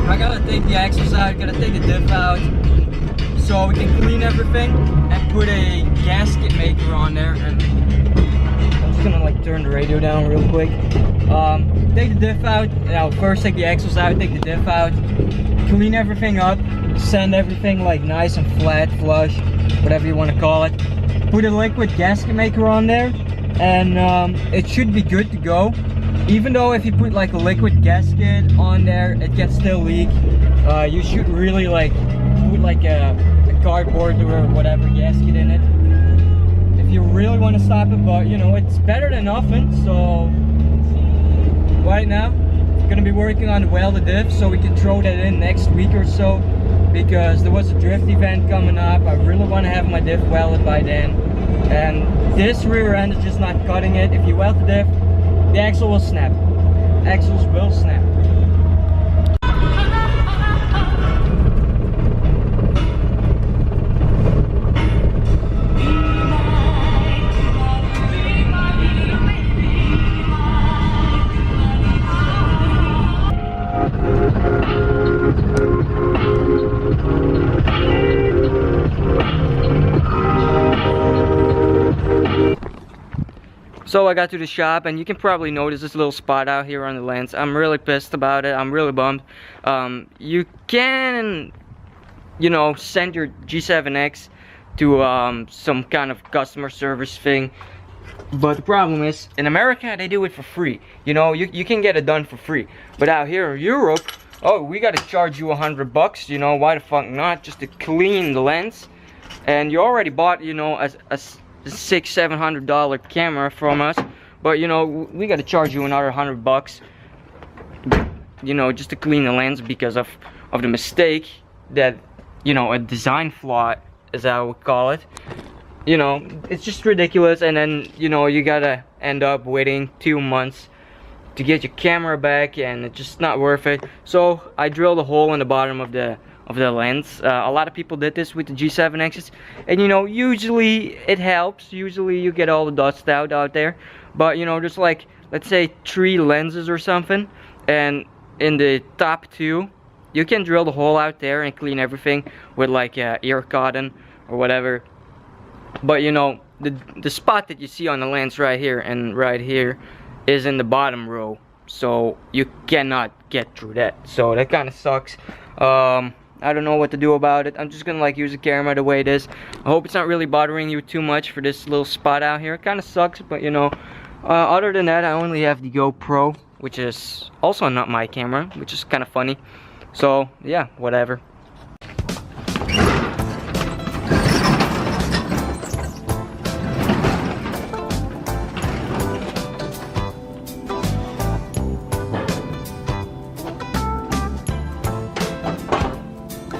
I gotta take the axles out, gotta take the diff out, so we can clean everything and put a gasket maker on there. And I'm just gonna like turn the radio down real quick. Take the diff out. Now first take the axles out, take the diff out, clean everything up, sand everything like nice and flat, flush, whatever you want to call it. Put a liquid gasket maker on there, and it should be good to go. Even though if you put like a liquid gasket on there, it can still leak. You should really like put like a cardboard or whatever gasket in it if you really want to stop it. But you know, it's better than nothing. So right now I'm gonna be working on the welded diff, so we can throw that in next week or so, because there was a drift event coming up. I really want to have my diff welded by then, and this rear end is just not cutting it. If you weld the diff, the axle will snap. Axles will snap. So I got to the shop, and you can probably notice this little spot out here on the lens. I'm really pissed about it. I'm really bummed. You can, you know, send your G7X to some kind of customer service thing. But the problem is, in America, they do it for free. You know, you can get it done for free. But out here in Europe, oh, we gotta charge you $100. You know, why the fuck not? Just to clean the lens. And you already bought, you know, a $600-700 camera from us, but you know, we got to charge you another $100, you know, just to clean the lens because of the mistake that, you know, a design flaw, as I would call it. You know, it's just ridiculous. And then, you know, you gotta end up waiting 2 months to get your camera back, and it's just not worth it. So I drilled a hole in the bottom of the lens. A lot of people did this with the G7Xs, and you know, usually it helps. Usually you get all the dust out there, but you know, there's like, let's say 3 lenses or something, and in the top 2 you can drill the hole out there and clean everything with like ear cotton or whatever. But you know, the spot that you see on the lens right here and right here is in the bottom row, so you cannot get through that. So that kind of sucks. I don't know what to do about it. I'm just gonna like use the camera the way it is. I hope it's not really bothering you too much for this little spot out here. It kind of sucks, but you know, other than that, I only have the GoPro, which is also not my camera, which is kind of funny. So yeah, whatever.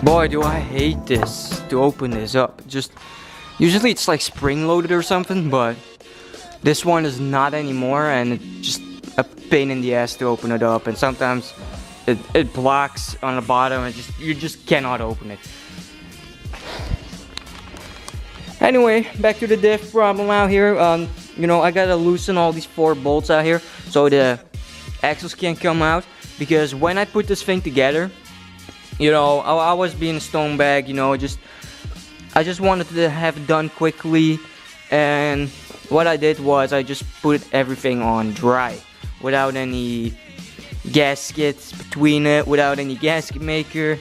Boy, do I hate this, to open this up. Just, usually it's like spring loaded or something, but this one is not anymore, and it's just a pain in the ass to open it up. And sometimes it blocks on the bottom, and you just cannot open it. Anyway, back to the diff problem out here. You know, I gotta loosen all these 4 bolts out here so the axles can come out, because when I put this thing together, you know, I was being a stone bag, you know, I just wanted to have it done quickly, and what I did was I just put everything on dry, without any gaskets between it, without any gasket maker,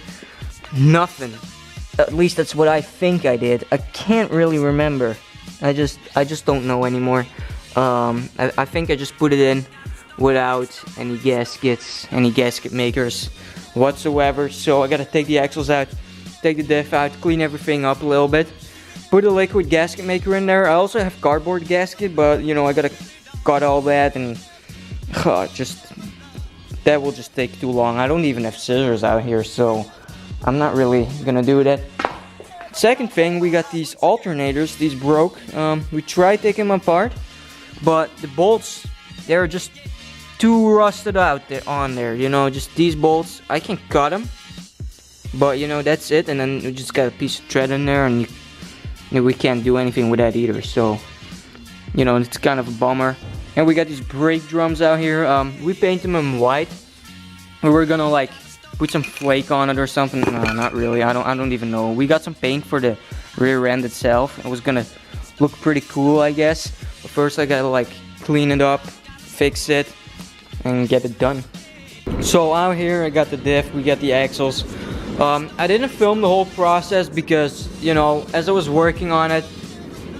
nothing. At least that's what I think I did. I can't really remember. I just don't know anymore. I think I just put it in without any gaskets, any gasket makers whatsoever. So I gotta take the axles out, take the diff out, clean everything up a little bit, put a liquid gasket maker in there. I also have cardboard gasket, but you know, I gotta cut all that, and that will just take too long. I don't even have scissors out here, so I'm not really gonna do that. Second thing, we got these alternators. These broke. We tried taking them apart, but the bolts, they're just too rusted out there on there, you know. Just these bolts, I can cut them, but you know, that's it. And then we just got a piece of thread in there, and we can't do anything with that either. So you know, it's kind of a bummer. And we got these brake drums out here. We painted them in white, and we're gonna like put some flake on it or something. No, not really. I don't even know. We got some paint for the rear end itself. It was gonna look pretty cool, I guess. But first I gotta like clean it up, fix it, and get it done. So out here I got the diff, we got the axles. I didn't film the whole process because, you know, as I was working on it,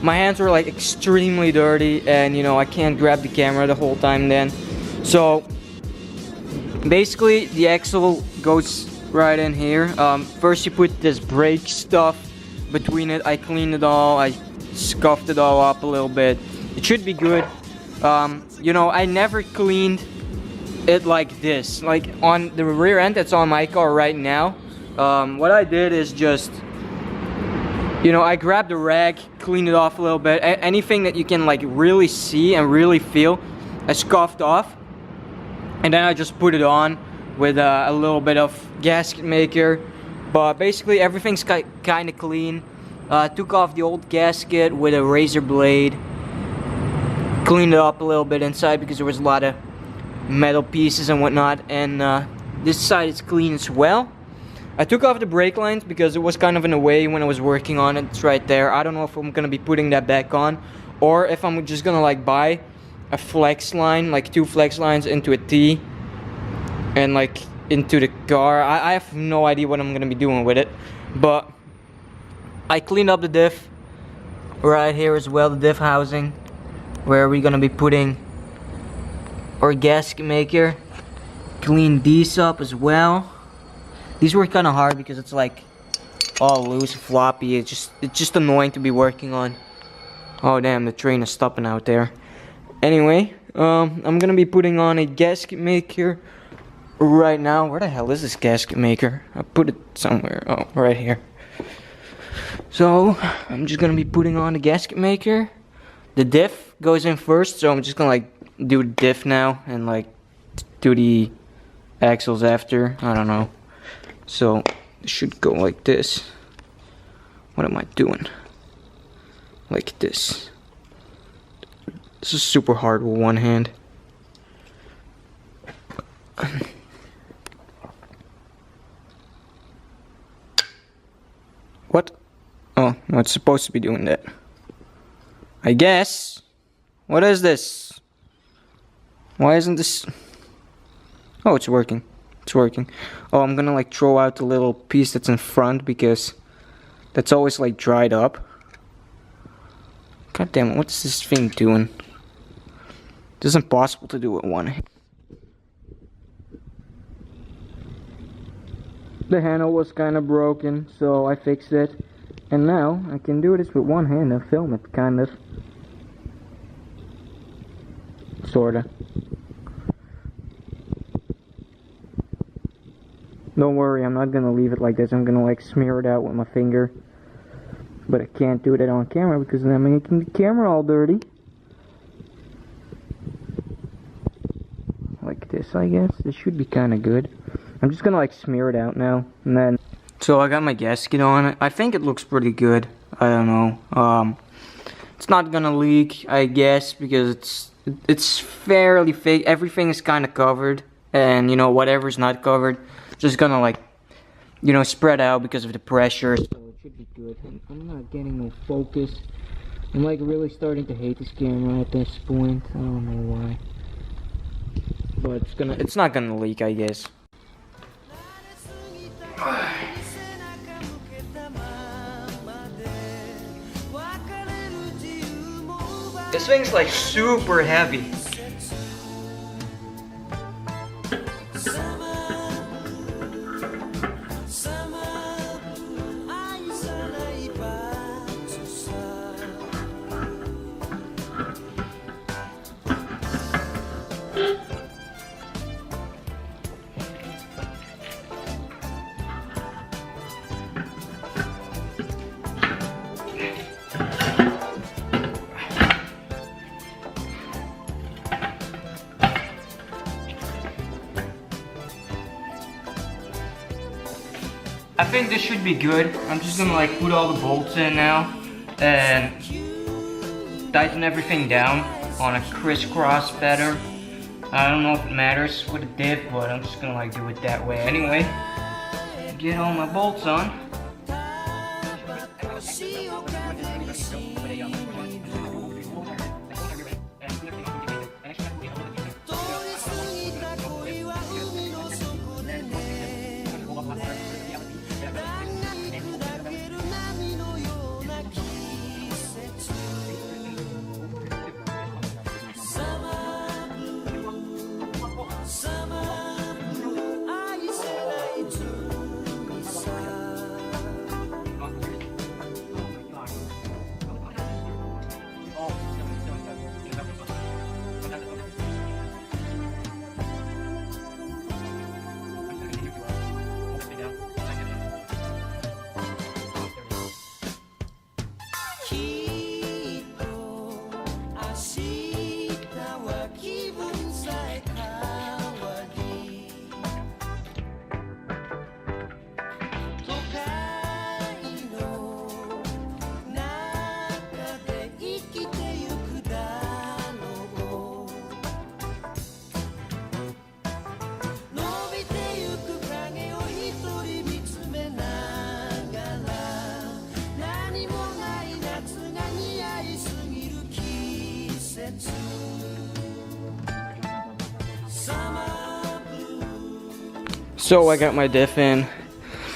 my hands were like extremely dirty, and you know, I can't grab the camera the whole time then. So basically the axle goes right in here. First you put this brake stuff between it. I cleaned it all, I scuffed it all up a little bit. It should be good. You know, I never cleaned it like this. Like on the rear end that's on my car right now, what I did is just, you know, I grabbed a rag, cleaned it off a little bit. Anything that you can like really see and really feel, I scuffed off. And then I just put it on with a little bit of gasket maker. But basically everything's kind of clean. Took off the old gasket with a razor blade. Cleaned it up a little bit inside because there was a lot of metal pieces and whatnot. And this side is clean as well. I took off the brake lines because it was kind of in the way when I was working on it. It's right there. I don't know if I'm gonna be putting that back on, or if I'm just gonna like buy a flex line, like 2 flex lines into a T and like into the car. I have no idea what I'm gonna be doing with it, but I cleaned up the diff right here as well, the diff housing, where we're gonna be putting our gasket maker. Clean these up as well. These were kind of hard because it's like all loose, floppy. It's just annoying to be working on. Oh damn, the train is stopping out there. Anyway, I'm gonna be putting on a gasket maker right now. Where the hell is this gasket maker? I put it somewhere. Oh, right here. So I'm just gonna be putting on the gasket maker. The diff goes in first, so I'm just gonna like do the diff now and like do the axles after. I don't know. So it should go like this. What am I doing? Like this. This is super hard with one hand. What? Oh, no, it's supposed to be doing that. I guess. What is this? Why isn't this? Oh, it's working. It's working. Oh, I'm gonna like throw out the little piece that's in front because that's always like dried up. God damn it, what's this thing doing? This is impossible to do with one hand. The handle was kind of broken, so I fixed it. And now I can do this with one hand and film it, kind of. Sorta. Don't worry, I'm not gonna leave it like this. I'm gonna like smear it out with my finger. But I can't do that on camera because then I'm making the camera all dirty. Like this, I guess. This should be kind of good. I'm just gonna like smear it out now, and then. So I got my gasket on it. I think it looks pretty good. I don't know. It's not gonna leak, I guess, because it's fairly fake. Everything is kind of covered, and you know whatever's not covered, just gonna like, you know, spread out because of the pressure. So it should be good. I'm not getting no focus. I'm like really starting to hate this camera at this point. I don't know why. But it's not gonna leak, I guess. This thing's like super heavy. I think this should be good. I'm just gonna like put all the bolts in now and tighten everything down on a crisscross pattern I don't know if it matters with a diff, but I'm just gonna like do it that way anyway. Get all my bolts on. So I got my diff in,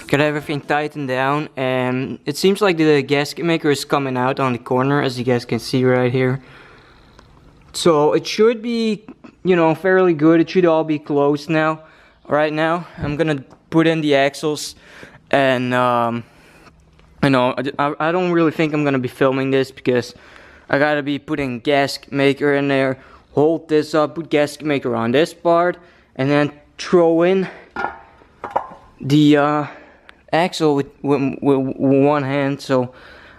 got everything tightened down, and it seems like the gasket maker is coming out on the corner, as you guys can see right here. So it should be, you know, fairly good. It should all be closed now. Right now, I'm gonna put in the axles, and you know, I don't really think I'm gonna be filming this because I gotta be putting gasket maker in there, hold this up, put gasket maker on this part, and then throw in the axle with one hand. So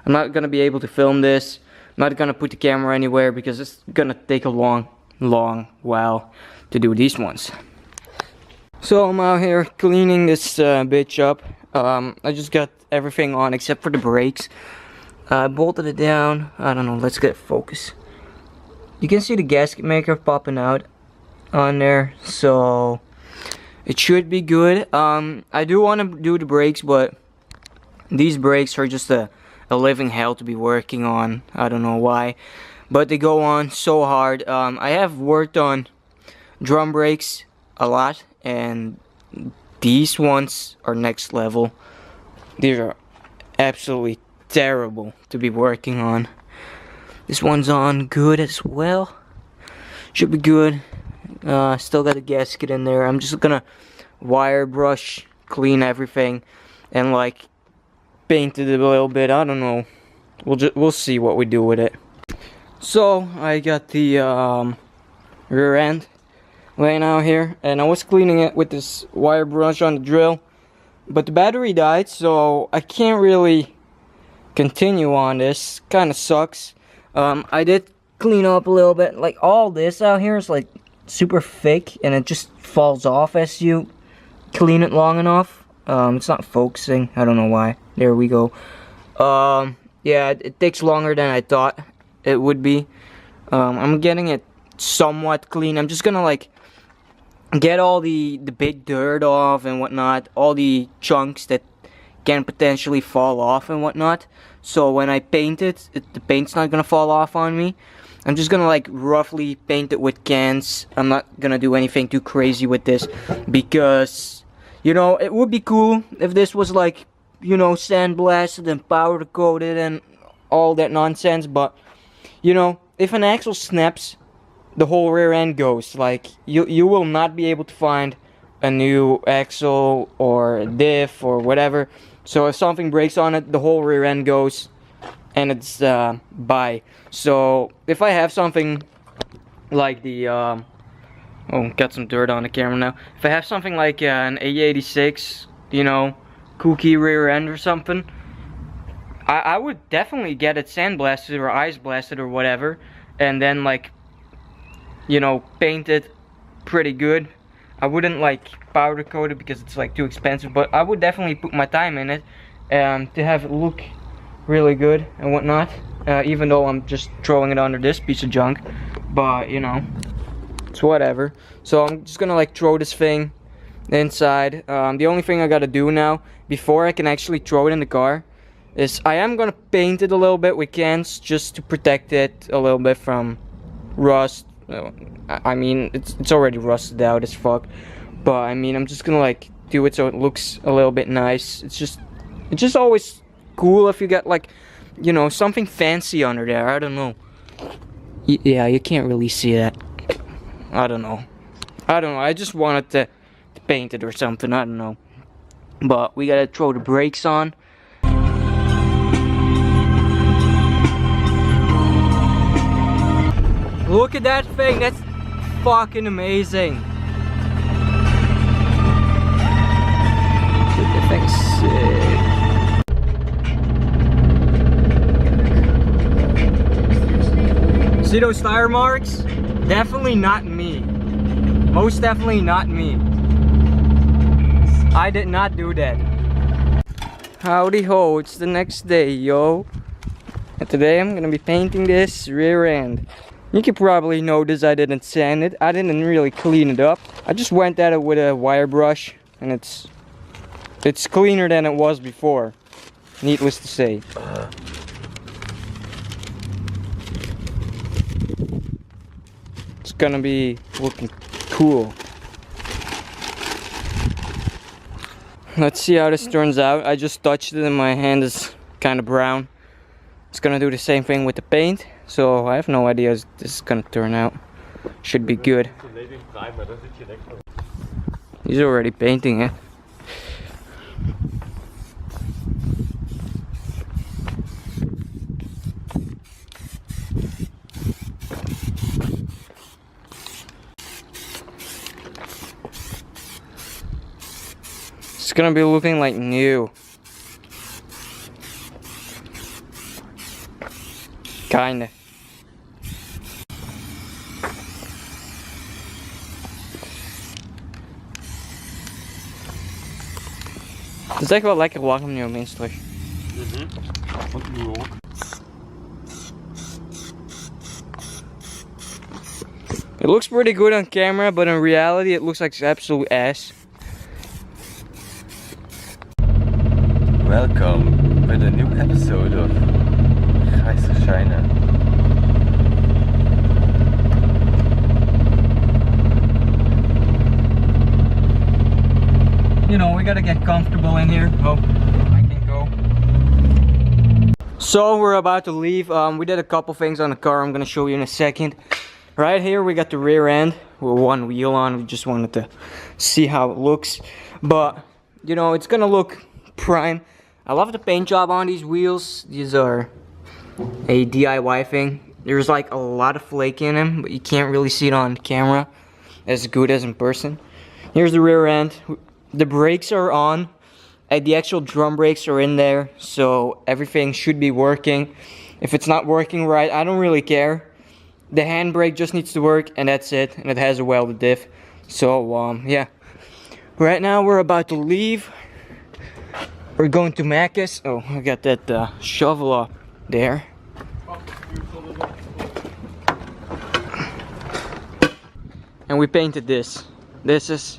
I'm not gonna be able to film this. I'm not gonna put the camera anywhere because it's gonna take a long while to do these ones. So I'm out here cleaning this bitch up. I just got everything on except for the brakes. I bolted it down. I don't know, let's get focus. You can see the gasket maker popping out on there, so it should be good. I do want to do the brakes, but these brakes are just a living hell to be working on. I don't know why, but they go on so hard. I have worked on drum brakes a lot, and these ones are next level. These are absolutely terrible to be working on. This one's on good as well. Should be good. Still got a gasket in there. I'm just gonna wire brush, clean everything, and like paint it a little bit. I don't know. We'll see what we do with it. So I got the rear end laying out here, and I was cleaning it with this wire brush on the drill, but the battery died, so I can't really continue on this. Kind of sucks. I did clean up a little bit. Like all this out here is like super thick, and it just falls off as you clean it long enough. It's not focusing. I don't know why. There we go. Yeah, it takes longer than I thought it would be. I'm getting it somewhat clean. I'm just gonna like get all the big dirt off and whatnot, all the chunks that can potentially fall off and whatnot. So when I paint it, the paint's not gonna fall off on me. I'm just gonna like roughly paint it with cans. I'm not gonna do anything too crazy with this because, you know, it would be cool if this was like, you know, sandblasted and powder coated and all that nonsense. But, you know, if an axle snaps, the whole rear end goes. Like, you will not be able to find a new axle or a diff or whatever. So if something breaks on it, the whole rear end goes, and it's bye. So if I have something like the oh, got some dirt on the camera now. If I have something like an A86, you know, kooky rear end or something, I would definitely get it sandblasted or ice blasted or whatever, and then like, you know, paint it pretty good. I wouldn't like powder coat it because it's like too expensive, but I would definitely put my time in it to have it look really good and whatnot, even though I'm just throwing it under this piece of junk. But, you know, it's whatever. So I'm just gonna like throw this thing inside. The only thing I gotta do now before I can actually throw it in the car is I am gonna paint it a little bit with cans just to protect it a little bit from rust. I mean, it's already rusted out as fuck, but I mean, I'm just gonna like do it so it looks a little bit nice. It's just always cool if you got like, you know, something fancy under there. I don't know. Yeah, you can't really see that. I don't know. I just wanted to paint it or something. I don't know. But we gotta throw the brakes on. Look at that thing. That's fucking amazing. Dude, that thing's sick. See those tire marks? Definitely not me. Most definitely not me. I did not do that. Howdy ho, it's the next day, yo. And today I'm gonna be painting this rear end. You can probably notice I didn't sand it. I didn't really clean it up. I just went at it with a wire brush, and it's cleaner than it was before. Needless to say. It's gonna be looking cool. Let's see how this turns out. I just touched it and my hand is kind of brown. It's gonna do the same thing with the paint, so I have no idea how this is gonna turn out. Should be good. He's already painting it. It's gonna be looking like new. Kinda. Het is echt wel lekker warm nu opeens terug. It looks pretty good on camera, but in reality it looks like absolute ass. Welcome with a new episode of Shiina. You know, we gotta get comfortable in here. Oh, I can go. So we're about to leave. We did a couple things on the car. I'm gonna show you in a second. Right here we got the rear end with one wheel on. We just wanted to see how it looks, but you know, it's gonna look prime. I love the paint job on these wheels. These are a DIY thing. There's like a lot of flake in them, but you can't really see it on camera as good as in person. Here's the rear end. The brakes are on. The actual drum brakes are in there, so everything should be working. If it's not working right, I don't really care. The handbrake just needs to work, and that's it. And it has a welded diff. So yeah. Right now we're about to leave. We're going to Macca's. Oh, I got that shovel up there. And we painted this. This is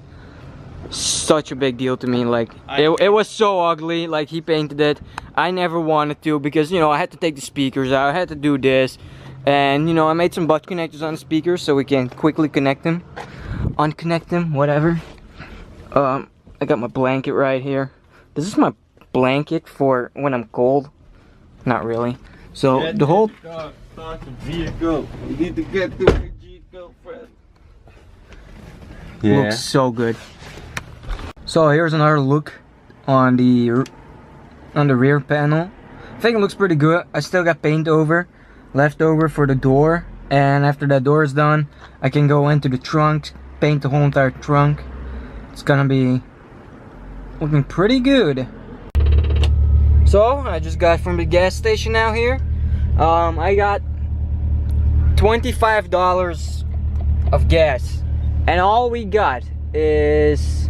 such a big deal to me. Like, it was so ugly. Like, he painted it. I never wanted to because, you know, I had to take the speakers out. I had to do this. And, you know, I made some butt connectors on the speakers so we can quickly connect them. Unconnect them, whatever. I got my blanket right here. This is my blanket for when I'm cold. Not really. So Get the whole start the vehicle. You need to get to the vehicle, friend. Yeah. looks so good. So here's another look on the rear panel. I think it looks pretty good. I still got paint left over for the door, and after that door is done, I can go into the trunk, paint the whole entire trunk. It's gonna be looking pretty good. So I just got from the gas station out here. I got $25 of gas, and all we got is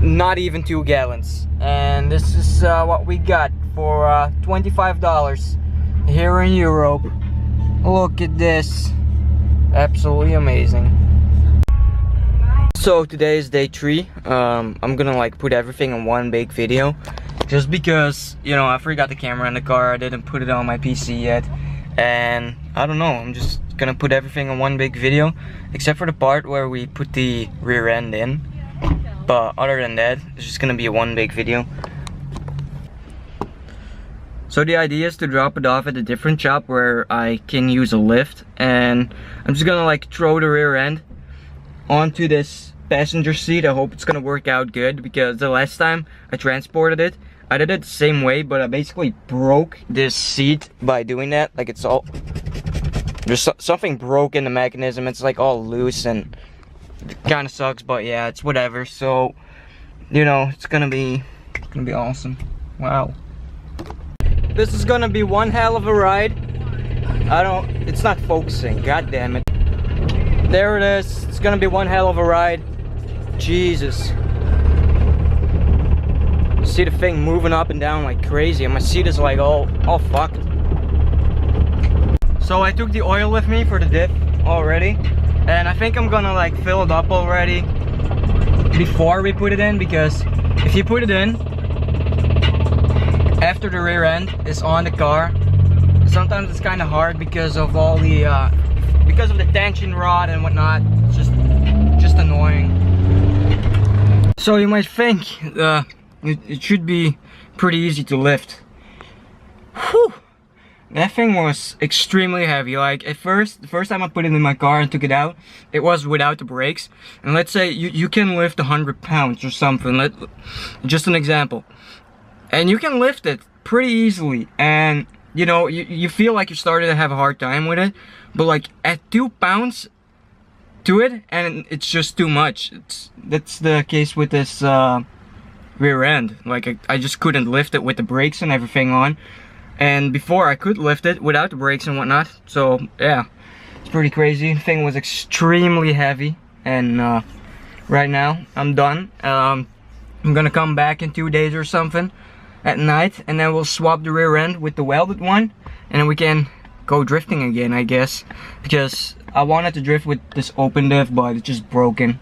not even 2 gallons. And this is what we got for $25 here in Europe. Look at this. Absolutely amazing. So today is day 3. I'm gonna like put everything in one big video, just because, you know, I forgot the camera in the car. I didn't put it on my PC yet, and I don't know, I'm just gonna put everything in one big video, except for the part where we put the rear end in. But other than that, it's just gonna be one big video. So the idea is to drop it off at a different shop where I can use a lift, and I'm just gonna like throw the rear end onto this passenger seat. I hope it's gonna work out good, because the last time I transported it, I did it the same way, but I basically broke this seat by doing that. Like, it's all, there's something broke in the mechanism. It's like all loose, and it kind of sucks, but yeah, it's whatever. So, you know, it's gonna be awesome. Wow. This is gonna be one hell of a ride. It's not focusing, god damn it. There it is. It's gonna be one hell of a ride. Jesus. You see the thing moving up and down like crazy, and my seat is like all fucked. So I took the oil with me for the Diff already, and I think I'm gonna like fill it up already before we put it in, because if you put it in after the rear end is on the car, sometimes it's kind of hard because of all the because of the tension rod and whatnot. It's just annoying. So you might think it should be pretty easy to lift. Whew. That thing was extremely heavy. Like, at first, the first time I put it in my car and took it out, it was without the brakes. And let's say you can lift 100 pounds or something. Just an example. And you can lift it pretty easily, and you know, you feel like you're starting to have a hard time with it, but like at 2 pounds to it, and it's just too much. That's the case with this rear end. Like, I just couldn't lift it with the brakes and everything on, and before I could lift it without the brakes and whatnot. So yeah, it's pretty crazy. The thing was extremely heavy, and right now I'm done. I'm gonna come back in 2 days or something at night, and then we'll swap the rear end with the welded one, and then we can go drifting again, I guess, because I wanted to drift with this open diff, but it's just broken.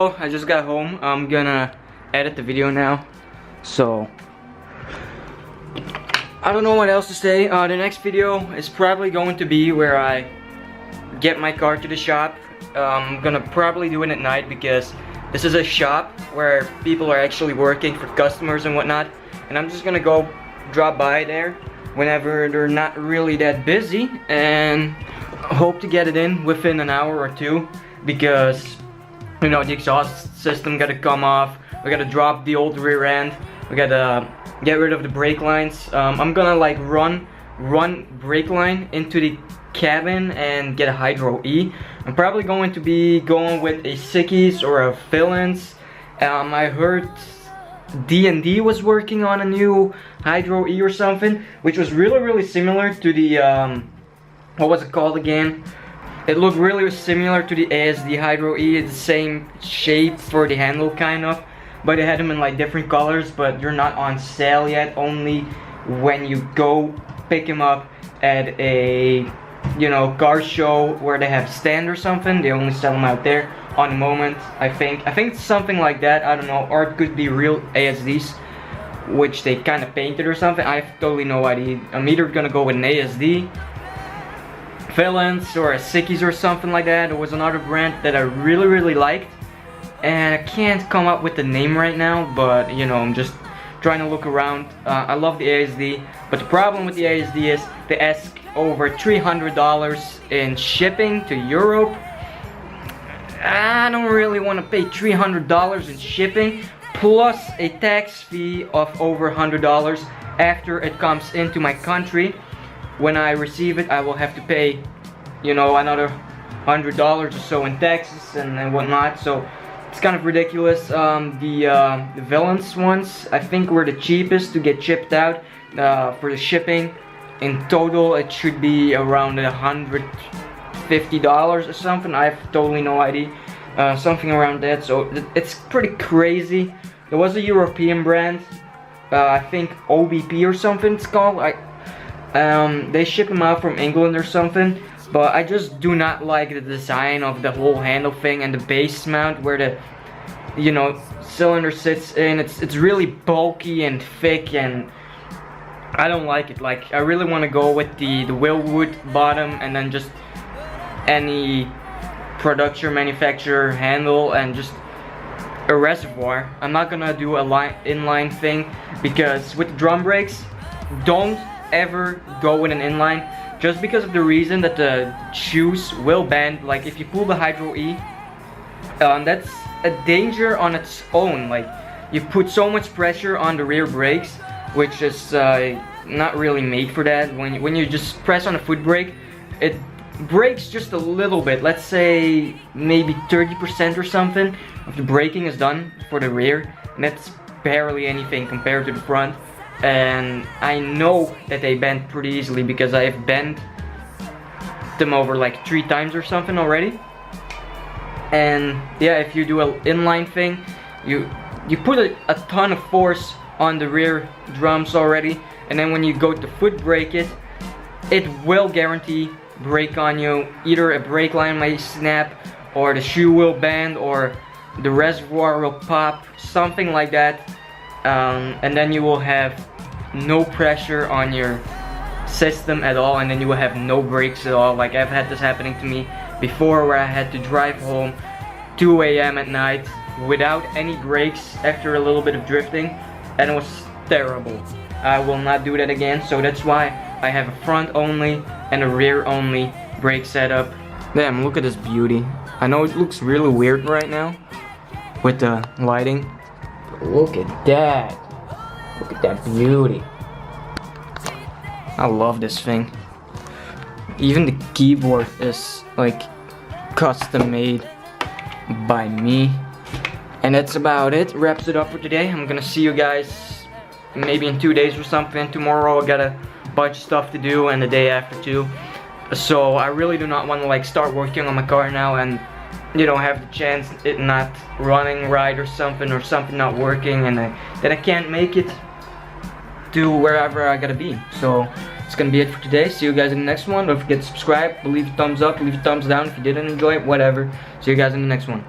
Oh, I just got home. I'm gonna edit the video now, so I don't know what else to say. The next video is probably going to be where I get my car to the shop. I'm gonna probably do it at night, because this is a shop where people are actually working for customers and whatnot, and I'm just gonna go drop by there whenever they're not really that busy, and hope to get it in within an hour or two, because, you know, the exhaust system gotta come off, we gotta drop the old rear end, we gotta get rid of the brake lines. I'm gonna like run brake line into the cabin and get a Hydro E. I'm probably going to be going with a Sickies or a Fill-ins. I heard D&D was working on a new Hydro E or something, which was really similar to the what was it called again? It looked really similar to the ASD Hydro E. It's the same shape for the handle, kind of, but they had them in like different colors. But they're not on sale yet, only when you go pick them up at a, you know, car show where they have stand or something. They only sell them out there on the moment, I think it's something like that. I don't know, or it could be real ASDs which they kind of painted or something. I have totally no idea. I'm either gonna go with an ASD, Fill-ins, or a Sickies or something like that. There was another brand that I really liked, and I can't come up with the name right now, but you know, I'm just trying to look around. I love the ASD, but the problem with the ASD is they ask over $300 in shipping to Europe. I don't really want to pay $300 in shipping, plus a tax fee of over $100 after it comes into my country. When I receive it, I will have to pay, you know, another $100 or so in taxes and whatnot. So it's kind of ridiculous. The Valence ones, I think, were the cheapest to get shipped out for the shipping. In total, it should be around $150 or something. I have totally no idea. Something around that. So it's pretty crazy It was a European brand. I think OBP or something it's called. They ship them out from England or something. But I just do not like the design of the whole handle thing and the base mount where the, you know, cylinder sits in. It's really bulky and thick, and I don't like it. Like, I really want to go with the Welded bottom and then just any production manufacturer handle and just a reservoir. I'm not gonna do a inline thing because with drum brakes, don't ever go with an inline. Just because of the reason that the shoes will bend. Like if you pull the Hydro E, that's a danger on its own. Like you put so much pressure on the rear brakes, which is not really made for that. When you just press on a foot brake, it brakes just a little bit. Let's say maybe 30% or something of the braking is done for the rear, and that's barely anything compared to the front. And I know that they bend pretty easily because I have bent them over like 3 times or something already. And yeah, if you do an inline thing, you put a ton of force on the rear drums already, and then when you go to foot brake it will guarantee brake on you. Either a brake line may snap, or the shoe will bend, or the reservoir will pop, something like that. And then you will have no pressure on your system at all, and then you will have no brakes at all. Like I've had this happening to me before, where I had to drive home 2 AM at night without any brakes after a little bit of drifting, and it was terrible. I will not do that again, so that's why I have a front only and a rear only brake setup. Damn, look at this beauty. I know it looks really weird right now with the lighting, but look at that. Look at that beauty. I love this thing. Even the keyboard is like custom made by me. And that's about it. Wraps it up for today. I'm gonna see you guys maybe in 2 days or something. Tomorrow I got a bunch of stuff to do, and the day after too. So I really do not want to like start working on my car now and, you know, have the chance it not running right or something not working, and that I can't make it to wherever I gotta be. So it's gonna be it for today. See you guys in the next one. Don't forget to subscribe, leave a thumbs up, leave a thumbs down if you didn't enjoy it, whatever. See you guys in the next one.